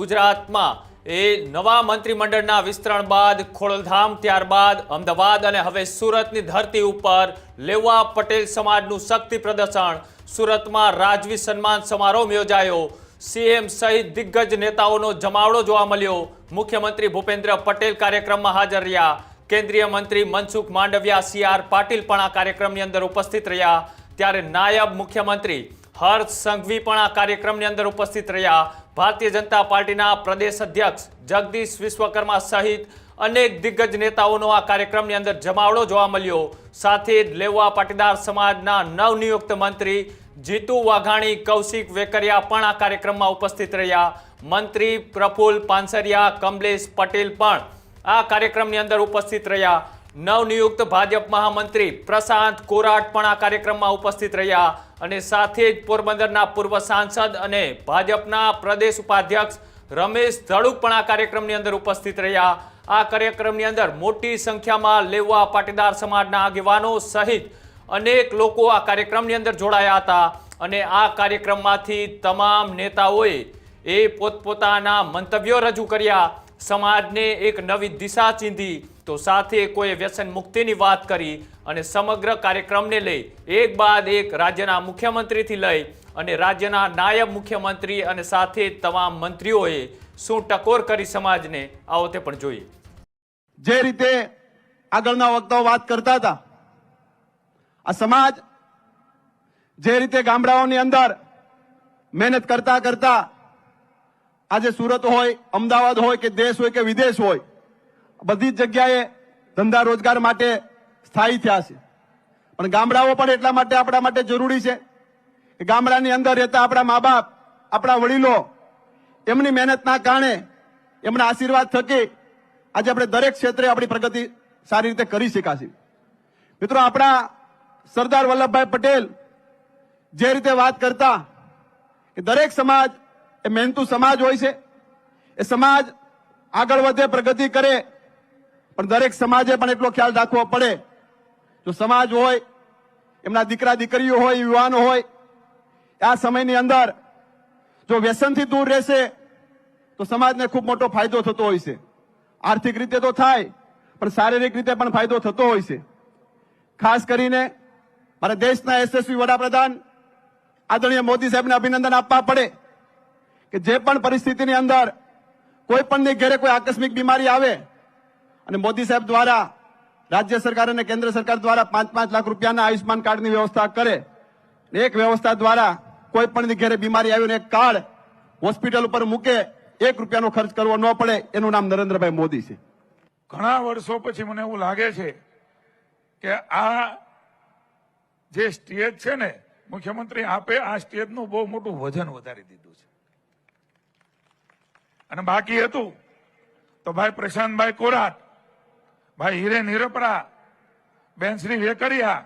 ગુજરાતમાં નવા મંત્રીમંડળના વિસ્તરણ બાદ ખોડલધામ, ત્યારબાદ અમદાવાદ અને હવે સુરતની ધરતી ઉપર લેવા પટેલ સમાજનું શક્તિ પ્રદર્શન. સુરતમાં રાજવી સન્માન સમારોહ યોજાયો. સીએમ સહિત દિગ્ગજ નેતાઓનો જમાવડો જોવા મળ્યો. મુખ્યમંત્રી ભૂપેન્દ્ર પટેલ કાર્યક્રમમાં હાજર રહ્યા. કેન્દ્રીય મંત્રી મનસુખ માંડવિયા, સીઆર પાટીલ પણ આ કાર્યક્રમની અંદર ઉપસ્થિત રહ્યા. ત્યારે નાયબ મુખ્યમંત્રી હર્ષ સંઘવી પણ આ કાર્યક્રમની અંદર ઉપસ્થિત રહ્યા. ભારતીય જનતા પાર્ટીના પ્રદેશ અધ્યક્ષ જગદીશ વિશ્વકર્મા સહિત અનેક દિગ્ગજ નેતાઓનો આ કાર્યક્રમની અંદર જમાવડો જોવા મળ્યો. સાથે જ લેવા પાટીદાર સમાજના નવનિયુક્ત મંત્રી જીતુ વાઘાણી, કૌશિક વેકરિયા પણ આ કાર્યક્રમમાં ઉપસ્થિત રહ્યા. મંત્રી પ્રફુલ્લ પાનસરિયા, કમલેશ પટેલ પણ આ કાર્યક્રમની અંદર ઉપસ્થિત રહ્યા. નવનિયુક્ત ભાજપ મહામંત્રી પ્રશાંત કોરાટ પણ આ કાર્યક્રમમાં ઉપસ્થિત રહ્યા. અને સાથે જ પોરબંદરના પૂર્વ સાંસદ અને ભાજપના પ્રદેશ ઉપાધ્યક્ષ રમેશ ધડુક પણ આ કાર્યક્રમની અંદર ઉપસ્થિત રહ્યા. આ કાર્યક્રમની અંદર મોટી સંખ્યામાં લેવા પાટીદાર સમાજના આગેવાનો સહિત અનેક લોકો આ કાર્યક્રમની અંદર જોડાયા હતા. અને આ કાર્યક્રમમાંથી તમામ નેતાઓએ પોતપોતાના મંતવ્યો રજૂ કર્યા. સમાજને એક નવી દિશા ચીંધી, તો સાથે કોઈ વ્યસન મુક્તિની વાત કરી. અને સમગ્ર કાર્યક્રમને લઈ એક બાદ એક રાજ્યના મુખ્યમંત્રીથી લઈ અને રાજ્યના નાયબ મુખ્યમંત્રી અને સાથે તમામ મંત્રીઓએ શું ટકોર કરી સમાજને, આવો તે પણ જોઈએ. જે રીતે આગળના વક્તાઓ વાત કરતા હતા, આ સમાજ જે રીતે ગામડાઓની અંદર મહેનત કરતા કરતા આજે સુરત હોય, અમદાવાદ હોય કે દેશ હોય કે વિદેશ હોય, બધી જ જગ્યાએ ધંધા રોજગાર માટે સ્થાયી થયા છે. પણ ગામડાઓ પણ એટલા માટે આપણા માટે જરૂરી છે કે ગામડાની અંદર રહેતા આપણા મા બાપ, આપણા વડીલો, એમની મહેનતના કારણે, એમના આશીર્વાદ થકી આજે આપણે દરેક ક્ષેત્રે આપણી પ્રગતિ સારી રીતે કરી શકાશે. મિત્રો, આપણા સરદાર વલ્લભભાઈ પટેલ જે રીતે વાત કરતા કે દરેક સમાજ એ મહેનતુ સમાજ હોય છે, એ સમાજ આગળ વધે, પ્રગતિ કરે, પણ દરેક સમાજે પણ એટલો ખ્યાલ રાખવો પડે. જો સમાજ હોય, એમના દીકરા દીકરીઓ હોય, યુવાનો હોય, આ સમયની અંદર જો વ્યસનથી દૂર રહેશે તો સમાજને ખૂબ મોટો ફાયદો થતો હોય છે. આર્થિક રીતે તો થાય, પણ શારીરિક રીતે પણ ફાયદો થતો હોય છે. ખાસ કરીને મારા દેશના યશસ્વી વડાપ્રધાન આદરણીય મોદી સાહેબને અભિનંદન આપવા પડે કે જે પણ પરિસ્થિતિની અંદર કોઈ પણની ઘરે કોઈ આકસ્મિક બીમારી આવે અને મોદી સાહેબ દ્વારા રાજ્ય સરકાર અને કેન્દ્ર સરકાર દ્વારા 5-5 લાખ રૂપિયાના આયુષ્માન કાર્ડની વ્યવસ્થા કરે. એક વ્યવસ્થા દ્વારા કોઈ પણની ઘરે બીમારી આવી એક કાર્ડ હોસ્પિટલ ઉપર મૂકે, 1 રૂપિયાનો ખર્ચ કરવો ન પડે, એનું નામ નરેન્દ્રભાઈ મોદી છે. ઘણા વર્ષો પછી મને એવું લાગે છે કે આ જે સ્ટેજ છે ને, મુખ્યમંત્રી આપે આ સ્ટેજનું બહુ મોટું વજન વધારી દીધું છે. અને બાકી હતું તો ભાઈ પ્રશાંતભાઈ કોરાટ, ભાઈ હિરેન હિરપરા, બેન શ્રી વેકરિયા,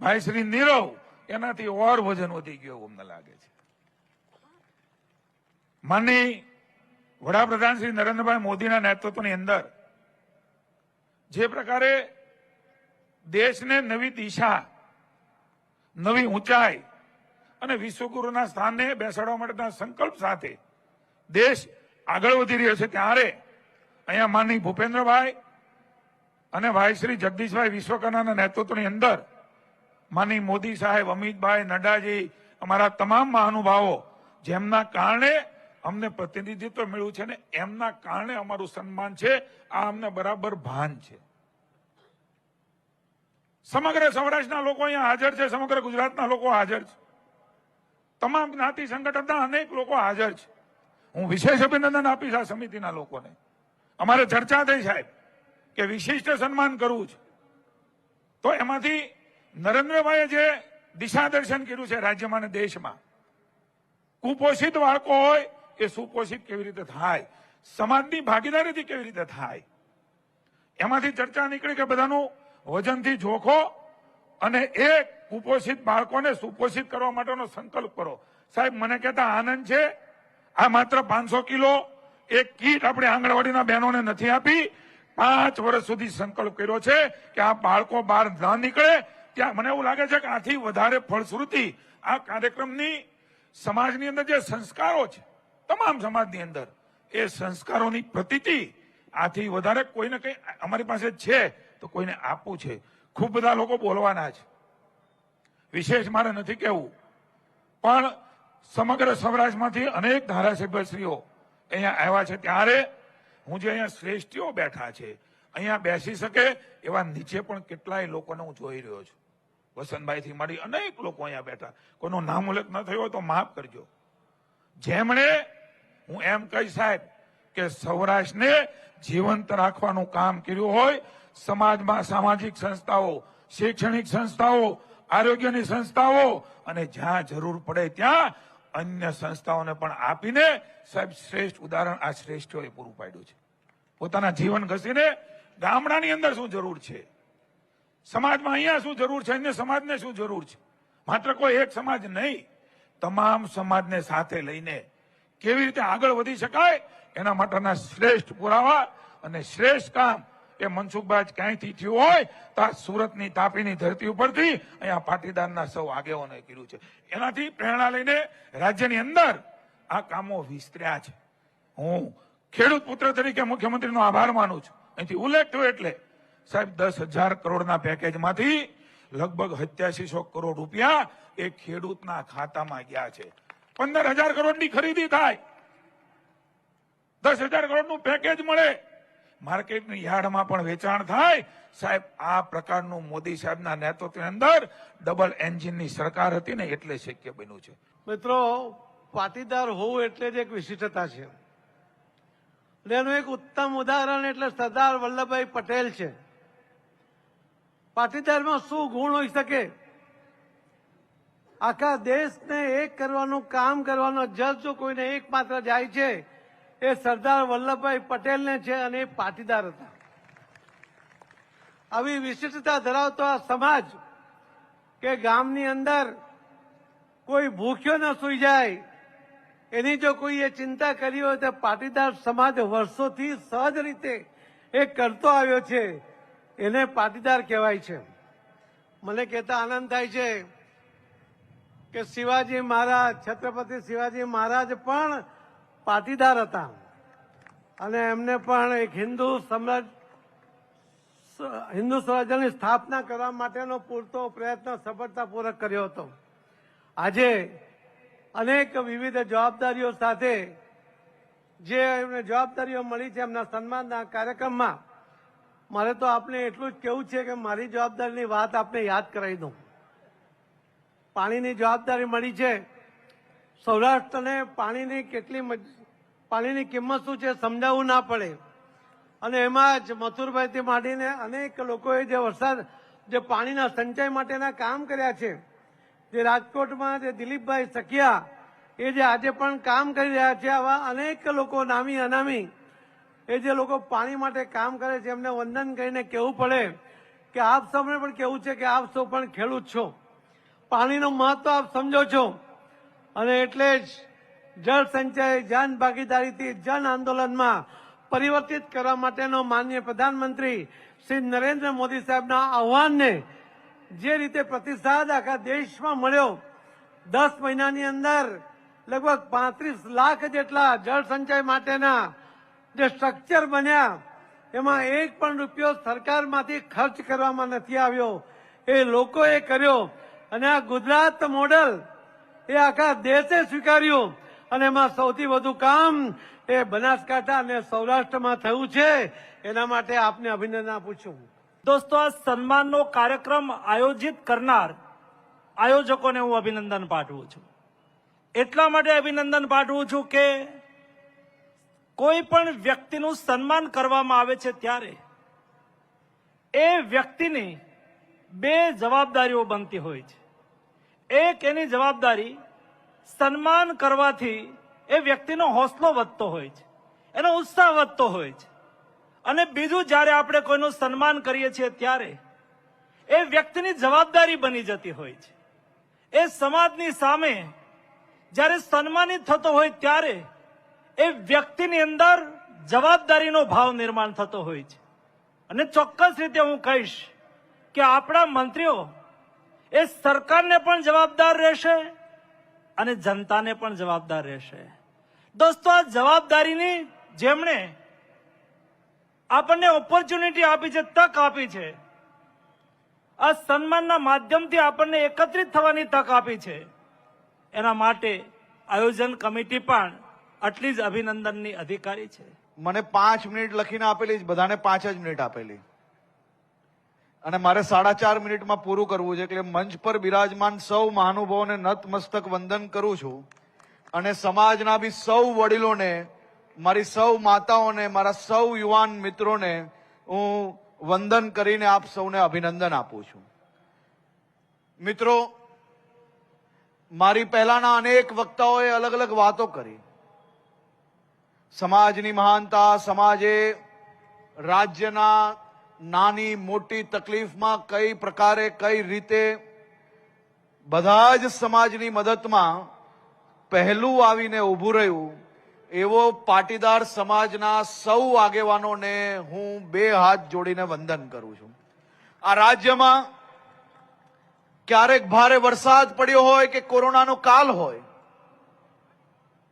ભાઈ શ્રી નીરવ, એનાથી ઓર વજન વધી ગયો એવું અમને લાગે છે. માનની વડાપ્રધાન શ્રી નરેન્દ્રભાઈ મોદીના નેતૃત્વની અંદર જે પ્રકારે દેશને નવી દિશા, નવી ઊંચાઈ અને વિશ્વગુરુના સ્થાને બેસાડવા માટેના સંકલ્પ સાથે દેશ આગળ વધી રહ્યો છે, ત્યારે અહીંયા માનની ભૂપેન્દ્રભાઈ અને ભાઈ શ્રી જગદીશભાઈ વિશ્વકર્માના નેતૃત્વની અંદર માનની મોદી સાહેબ, અમિતભાઈ, નડ્ડાજી, અમારા તમામ મહાનુભાવો, જેમના કારણે અમને પ્રતિનિધિત્વ મળ્યું છે ને એમના કારણે અમારું સન્માન છે, આ અમને બરાબર ભાન છે. સમગ્ર સૌરાષ્ટ્રના લોકો અહીંયા હાજર છે, સમગ્ર ગુજરાતના લોકો હાજર છે, તમામ જ્ઞાતિ સંગઠનના અનેક લોકો હાજર છે. હું વિશેષ અભિનંદન આપીશ આ સમિતિના લોકોને. અમારે ચર્ચા થઈ સાહેબ કે વિશિષ્ટ સન્માન કરવું છે, તો એમાંથી નરેન્દ્રભાઈએ જે દિશા દર્શન કર્યું છે રાજ્યમાં અને દેશમાં, કુપોષિત બાળકો હોય એ સુપોષિત કેવી રીતે થાય, સમાજની ભાગીદારીથી કેવી રીતે થાય, એમાંથી ચર્ચા નીકળી કે બધાનું વજનથી જોખો અને એ કુપોષિત બાળકોને સુપોષિત કરવા માટેનો સંકલ્પ કરો. સાહેબ, મને કહેતા આનંદ છે, આ માત્ર 500 કિલો એક કીટ આપણે આંગણવાડીના બહેનોને નથી આપી, 5 વર્ષ સુધી સંકલ્પ કર્યો છે કે આ બાળકો બહાર ન નીકળે. ત્યાં મને એવું લાગે છે કે આથી વધારે ફળશ્રુતિ આ કાર્યક્રમની સમાજની અંદર જે સંસ્કારો છે, તમામ સમાજની અંદર એ સંસ્કારોની પ્રતીતિ આથી વધારે કોઈને કંઈ અમારી પાસે છે તો કોઈને આપવું છે. ખૂબ બધા લોકો બોલવાના છે, વિશેષ મારે નથી કહેવું, પણ સમગ્ર સૌરાષ્ટ્રમાંથી અનેક ધારાસભ્યશ્રીઓ અહીંયા આવ્યા છે. ત્યારે હું જે અહીંયા શ્રેષ્ઠીઓ બેઠા છે, અહીંયા બેસી શકે એવા નીચે પણ કેટલાય લોકોને હું જોઈ રહ્યો છું. વસંતભાઈથી મળી અનેક લોકો અહીંયા બેઠા, કોઈનો નામ ઉલ્લેખ ન થયો હોય તો માફ કરજો. જેમણે હું એમ કહી સાહેબ કે સૌરાષ્ટ્રને જીવંત રાખવાનું કામ કર્યું હોય, સમાજમાં સામાજિક સંસ્થાઓ, શૈક્ષણિક સંસ્થાઓ, આરોગ્યની સંસ્થાઓ અને જ્યાં જરૂર પડે ત્યાં અન્ય સંસ્થાઓને પણ આપીને સાહેબ શ્રેષ્ઠ ઉદાહરણ આ શ્રેષ્ઠોએ પૂરું પાડ્યું છે. પોતાના જીવન ઘસીને ગામડાની અંદર શું જરૂર છે, સમાજમાં અહીંયા શું જરૂર છે, અન્ય સમાજને શું જરૂર છે, માત્ર કોઈ એક સમાજ નહીં, તમામ સમાજને સાથે લઈને કેવી રીતે આગળ વધી શકાય એના માટેના શ્રેષ્ઠ પુરાવા અને શ્રેષ્ઠ કામ એ મનસુખભાઈ ક્યાંયથી થયું હોય તો આ સુરતની તાપીની ધરતી ઉપરથી અહીંયા પાટીદારના સૌ આગેવાનોએ કર્યું છે. એનાથી પ્રેરણા લઈને રાજ્યની અંદર આ કામો વિસ્તર્યા છે. હું ખેડૂત પુત્ર તરીકે મુખ્યમંત્રીનો આભાર માનું છું. અહીંથી ઉલ્લેખ થયો એટલે સાહેબ 10,000 કરોડના પેકેજમાંથી લગભગ 8700 કરોડ રૂપિયા એ ખેડૂતના ખાતામાં ગયા છે. 15,000 કરોડની ખરીદી થાય, 10,000 કરોડનું પેકેજ મળે, માર્કેટની યાર્ડમાં પણ વેચાણ થાય. સાહેબ આ પ્રકારનું મોદી સાહેબના નેતૃત્વની અંદર ડબલ એન્જિનની સરકાર હતી ને એટલે શક્ય બન્યું છે. મિત્રો, પાટીદાર હોવું એટલે જ એક વિશિષ્ટતા છે. એનું એક ઉત્તમ ઉદાહરણ એટલે સરદાર વલ્લભભાઈ પટેલ છે. પાટીદારમાં શું ગુણ હોઈ શકે? આખા દેશને એક કરવાનું કામ કરવાનો જજ જો કોઈને એકમાત્ર જાય છે એ સરદાર વલ્લભભાઈ પટેલને છે અને એ પાટીદાર હતા. આવી વિશિષ્ટતા ધરાવતો આ સમાજ કે ગામની અંદર કોઈ ભૂખ્યો ન સૂઈ જાય એની જો કોઈએ ચિંતા કરી હોય તો પાટીદાર સમાજ વર્ષોથી સહજ રીતે એ કરતો આવ્યો છે, એને પાટીદાર કહેવાય છે. મને કહેતા આનંદ થાય છે કે શિવાજી મહારાજ, છત્રપતિ શિવાજી મહારાજ પણ પાટીદાર હતા અને એમને પણ એક હિન્દુ સ્વરાજ્યની સ્થાપના કરવા માટેનો પૂરતો પ્રયત્ન સફળતાપૂર્વક કર્યો હતો. આજે અનેક વિવિધ જવાબદારીઓ સાથે જે એમને જવાબદારીઓ મળી છે એમના સન્માનના કાર્યક્રમમાં મારે તો આપને એટલું જ કહેવું છે કે મારી જવાબદારીની વાત આપને યાદ કરાવી દઉં. પાણીની જવાબદારી મળી છે. સૌરાષ્ટ્રને પાણીની કિંમત શું છે સમજાવવું ના પડે અને એમાં જ મથુરભાઈથી માંડીને અનેક લોકોએ જે પાણીના સંચય માટેના કામ કર્યા છે, જે રાજકોટમાં જે દિલીપભાઈ સખિયા એ જે આજે પણ કામ કરી રહ્યા છે, આવા અનેક લોકો નામી અનામી એ જે લોકો પાણી માટે કામ કરે છે એમને વંદન કરીને કહેવું પડે કે આપ સૌને પણ કહેવું છે કે આપ સૌ પણ ખેડૂત છો, પાણીનું મહત્વ આપ સમજો છો અને એટલે જ જળ સંચય જન ભાગીદારીથી જન આંદોલનમાં પરિવર્તિત કરવા માટેનો માનનીય પ્રધાનમંત્રી શ્રી નરેન્દ્ર મોદી સાહેબના આહવાનને જે રીતે પ્રતિસાદ આખા દેશમાં મળ્યો, 10 મહિનાની અંદર લગભગ 35 લાખ જેટલા જળ સંચય માટેના જે સ્ટ્રક્ચર બન્યા એમાં એક પણ રૂપિયો સરકારમાંથી ખર્ચ કરવામાં નથી આવ્યો, એ લોકોએ કર્યો અને આ ગુજરાત મોડેલ એ આખા દેશે સ્વીકાર્યું અને એમાં સૌથી વધુ કામ એ બનાસકાંઠા અને સૌરાષ્ટ્રમાં થયું છે. એના માટે આપને અભિનંદન આપું છું. દોસ્તો, આ સન્માનનો કાર્યક્રમ આયોજિત કરનાર આયોજકોને હું અભિનંદન પાઠવું છું. એટલા માટે અભિનંદન પાઠવું છું કે કોઈ પણ વ્યક્તિનું સન્માન કરવામાં આવે છે ત્યારે એ વ્યક્તિની 2 જવાબદારીઓ બનતી હોય છે. એક, એની જવાબદારી સન્માન કરવાથી એ વ્યક્તિનો હોંસલો વધતો હોય છે, એનો ઉત્સાહ વધતો હોય છે. અને બીજું, જ્યારે આપણે કોઈનું સન્માન કરીએ છીએ ત્યારે એ વ્યક્તિની જવાબદારી બની જતી હોય છે. એ સમાજની સામે જ્યારે સન્માનિત થતો હોય ત્યારે એ વ્યક્તિની અંદર જવાબદારીનો ભાવ નિર્માણ થતો હોય છે. અને ચોક્કસ રીતે હું કહીશ કે આપણા મંત્રીઓ એ સરકારને પણ જવાબદાર રહેશે અને જનતાને પણ જવાબદાર રહેશે. દોસ્તો, આ જવાબદારીની જેમણે આપણને ઓપોર્ચ્યુનિટી આપી છે, તક આપી છે, આ સન્માનના માધ્યમથી આપણને એકત્રિત થવાની તક આપી છે, એના માટે આયોજન કમિટી પણ આટલી જ અભિનંદનની અધિકારી છે. મને 5 મિનિટ લખીને આપેલી, બધાને 5 જ મિનિટ આપેલી અને મારે 4.5 મિનિટમાં પૂરું કરવું છે. એટલે મંચ પર બિરાજમાન સૌ મહાનુભાવોને નતમસ્તક વંદન કરું છું અને સમાજના બી સૌ વડીલોને, મારી સૌ માતાઓને, મારા સૌ યુવાન મિત્રોને હું વંદન કરીને આપ સૌને અભિનંદન આપું છું. મિત્રો, મારી પહેલાના અનેક વક્તાઓએ અલગ અલગ વાતો કરી. સમાજની મહાનતા, સમાજે રાજ્યના નાની મોટી તકલીફમાં કઈ પ્રકારે, કઈ રીતે બધા જ સમાજની મદદમાં પહેલું આવીને ઊભું રહ્યું, એવો પાટીદાર સમાજના સૌ આગેવાનોને હું 2 હાથ જોડીને વંદન કરું છું. આ રાજ્યમાં ક્યારેક ભારે વરસાદ પડ્યો હોય કે કોરોનાનો કાલ હોય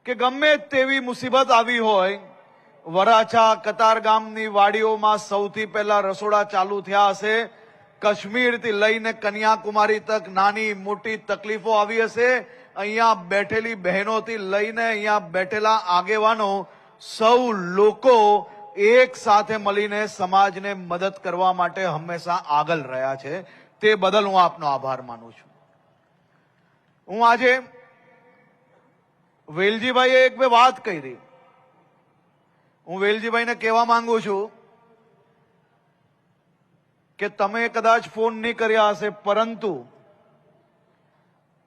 કે ગમે તેવી મુસીબત આવી હોય, વરાછા કતારગામની વાડીઓમાં સૌથી પહેલા રસોડા ચાલુ થયા હશે. કાશ્મીરથી લઈને કન્યાકુમારી તક નાની મોટી તકલીફો આવી હશે. અહીંયા બેઠેલી બહેનોથી લઈને અહીંયા બેઠેલા આગેવાનો સૌ લોકો એક સાથે મળીને સમાજને મદદ કરવા માટે હંમેશા આગળ રહ્યા છે. તે બદલ હું આપનો આભાર માનું છું. હું આજે વેલજીભાઈએ 1-2 વાત કરી. હું વેલજીભાઈને કહેવા માંગુ છું કે તમે કદાચ ફોન નહીં કર્યા હશે, પરંતુ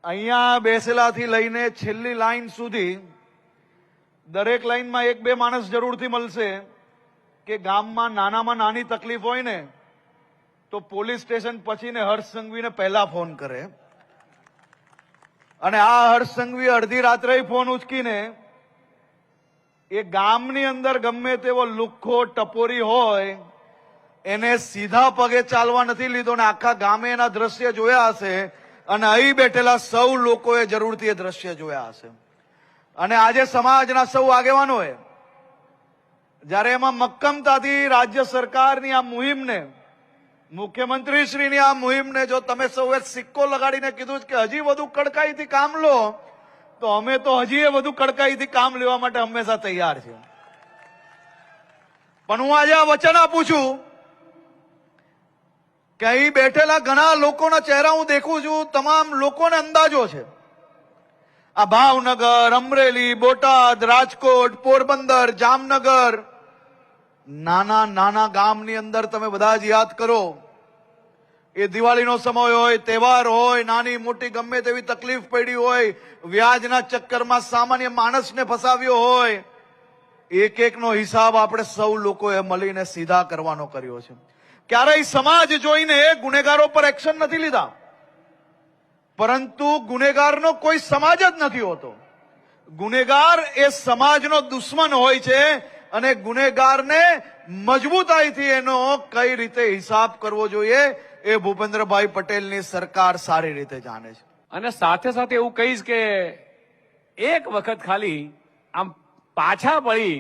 અહીંયા બેસેલાથી લઈને છેલ્લી લાઈન સુધી દરેક લાઈનમાં 1-2 માણસ જરૂરથી મળશે કે ગામમાં નાનામાં નાની તકલીફ હોય ને તો પોલીસ સ્ટેશન પછીને હર્ષ સંઘવીને પહેલા ફોન કરે અને આ હર્ષ સંઘવી અડધી રાત્રે ફોન ઉચકીને એ ગામની અંદર ગમે તેવો લુખ્ખો ટપોરી હોય એને સીધા પગે ચાલવા નથી લીધો ને આખા ગામે એના દ્રશ્ય જોયા હશે અને અહીં બેઠેલા સૌ લોકોએ જરૂરથી એ દ્રશ્ય જોયા હશે. અને આજે સમાજના સૌ આગેવાનોએ જ્યારે એમાં મક્કમતાથી રાજ્ય સરકારની આ મુહિમને, મુખ્યમંત્રીશ્રીની આ મુહિમને જો તમે સૌએ સિક્કો લગાડીને કીધું કે હજી વધુ કડકાઈથી કામ લો, તો અમે તો હજી વધુ કડકાઈથી કામ લેવા માટે હંમેશા તૈયાર છીએ. પણ હું આજે આ વચન આપું છું કે અહીં બેઠેલા ઘણા લોકોના ચહેરા હું દેખું છું, તમામ લોકોને અંદાજો છે. આ ભાવનગર, અમરેલી, બોટાદ, રાજકોટ, પોરબંદર, જામનગર, નાના નાના ગામની અંદર તમે બધા જ યાદ કરો, એ દિવાળીનો સમય હોય, તહેવાર હોય, નાની મોટી ગમે તેવી તકલીફ પડી હોય, વ્યાજના ચક્કરમાં સામાન્ય માણસને ફસાવ્યો હોય, એક એકનો હિસાબ આપણે સૌ લોકોએ મળીને સીધા કરવાનો કર્યો છે. ક્યારેય સમાજ જોઈને ગુનેગારો પર એક્શન નથી લીધા, પરંતુ ગુનેગારનો કોઈ સમાજ જ નથી હોતો. ગુનેગાર એ સમાજનો દુશ્મન હોય છે અને ગુનેગારને મજબૂતાઈથી એનો કઈ રીતે હિસાબ કરવો જોઈએ એ ભૂપેન્દ્રભાઈ પટેલની સરકાર સારી રીતે જાણે છે. અને સાથે સાથે એવું કહીશ કે એક વખત ખાલી આમ પાછા પડી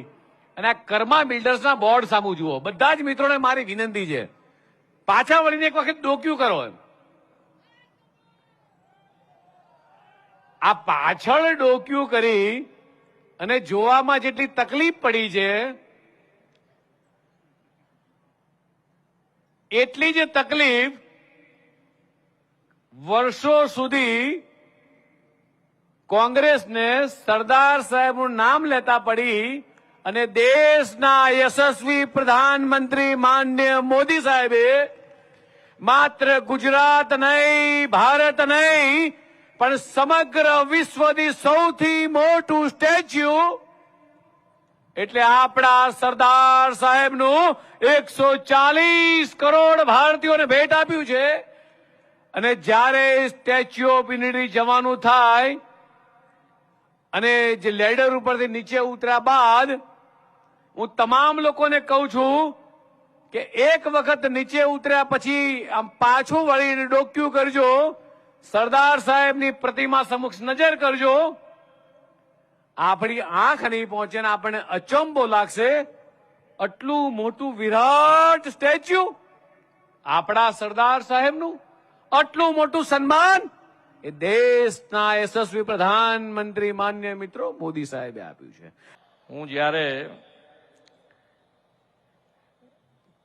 અને આ કર્મા બિલ્ડર્સના બોર્ડ સામુ જુઓ. બધા જ મિત્રોને મારી વિનંતી છે, પાછા વળીને એક વખત ડોક્યુ કરો. આ પાછળ ડોક્યુ કરી અને જોવામાં જેટલી તકલીફ પડી છે એટલી જ તકલીફ વર્ષો સુધી કોંગ્રેસને સરદાર સાહેબનું નામ લેતા પડી અને દેશના યશસ્વી પ્રધાનમંત્રી માનનીય મોદી સાહેબે માત્ર ગુજરાત નહીં, ભારત નહીં, પણ સમગ્ર વિશ્વની સૌથી મોટું સ્ટેચ્યુ એટલે આપણા સરદાર સાહેબનું 140 કરોડ ભારતીયોને ભેટ આપ્યું છે. અને જ્યારે સ્ટેચ્યુ ઓફ યુનિટી જવાનું થાય અને જે લેડર ઉપરથી નીચે ઉતર્યા બાદ હું તમામ લોકોને કહું છું કે એક વખત નીચે ઉતર્યા પછી આમ પાછું વળીને ડોક્યુ કરજો, સરદાર સાહેબની પ્રતિમા સમક્ષ નજર કરજો આપણી આંખ નહીં પહોંચે ને આપણને અચંબો લાગશે, આટલું મોટું વિરાટ સ્ટેચ્યુ આપણા સરદાર સાહેબનું, આટલું મોટું સન્માન એ દેશના યશસ્વી પ્રધાનમંત્રી માન્ય મિત્રો મોદી સાહેબે આપ્યું છે. હું જ્યારે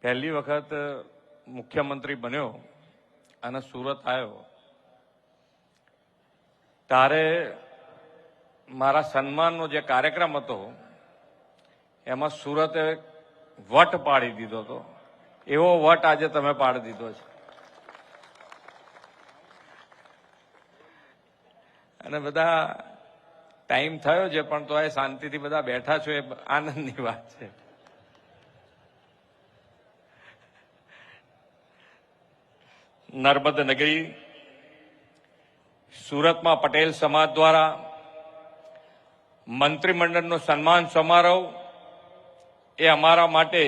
પહેલી વખત મુખ્યમંત્રી બન્યો અને સુરત આવ્યો ત્યારે મારા સન્માનનો જે કાર્યક્રમ હતો એમાં સુરતે વટ પાડી દીધો હતો. એવો વટ આજે તમે પાડી દીધો છે. અને બધા ટાઈમ થયો છે પણ તો એ શાંતિથી બધા બેઠા છો એ આનંદની વાત છે. નર્મદ નગરી સુરતમાં પટેલ સમાજ દ્વારા મંત્રીમંડળનો સન્માન સમારોહ એ અમારા માટે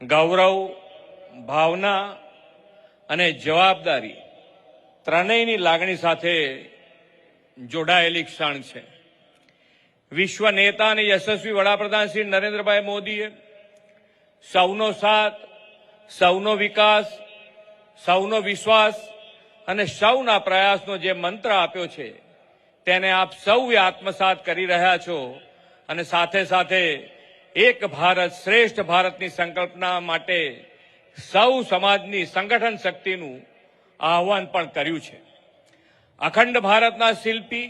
ગૌરવ, ભાવના અને જવાબદારી ત્રણેયની લાગણી સાથે જોડાયેલી ક્ષણ છે. વિશ્વ નેતા અને યશસ્વી વડાપ્રધાન શ્રી નરેન્દ્રભાઈ મોદીએ સૌનો સાથ, સૌનો વિકાસ, સૌનો વિશ્વાસ અને સૌના પ્રયાસનો જે મંત્ર આપ્યો છે તેને આપ સૌએ આત્મસાત કરી રહ્યા છો અને સાથે સાથે એક ભારત શ્રેષ્ઠ ભારતની સંકલ્પના માટે સૌ સમાજની સંગઠન શક્તિનું આહ્વાન પણ કર્યું છે. અખંડ ભારતના શિલ્પી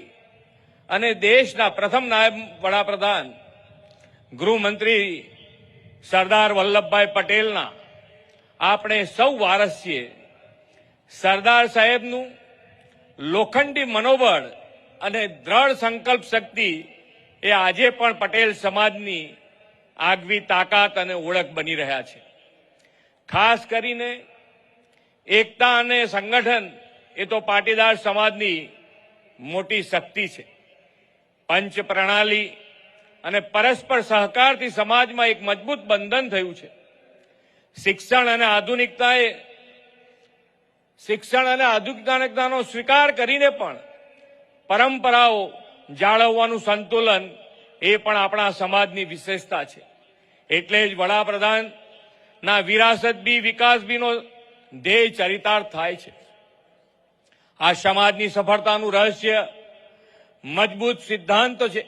અને દેશના પ્રથમ નાયબ વડાપ્રધાન ગૃહમંત્રી સરદાર વલ્લભભાઈ પટેલના આપણે સૌ વારસ છીએ. સરદાર સાહેબનું લોખંડી મનોબળ અને દ્રઢ સંકલ્પ શક્તિ એ આજે પણ પટેલ સમાજની આગવી તાકાત અને ઓળખ બની રહ્યા છે. ખાસ કરીને એકતા અને સંગઠન એ તો પાટીદાર સમાજની મોટી શક્તિ છે. પંચ પ્રણાલી અને પરસ્પર સહકારથી સમાજમાં એક મજબૂત બંધન થયું છે. શિક્ષણ અને આધુનિકતાનો સ્વીકાર કરીને પણ પરંપરાઓ જાળવવાનું સંતુલન એ પણ આપણા સમાજની વિશેષતા છે. એટલે જ વડાપ્રધાનના વિરાસત બી વિકાસ બીનો ધ્યેય ચરિતાર્થ થાય છે. આ સમાજની સફળતાનું રહસ્ય મજબૂત સિદ્ધાંતો છે.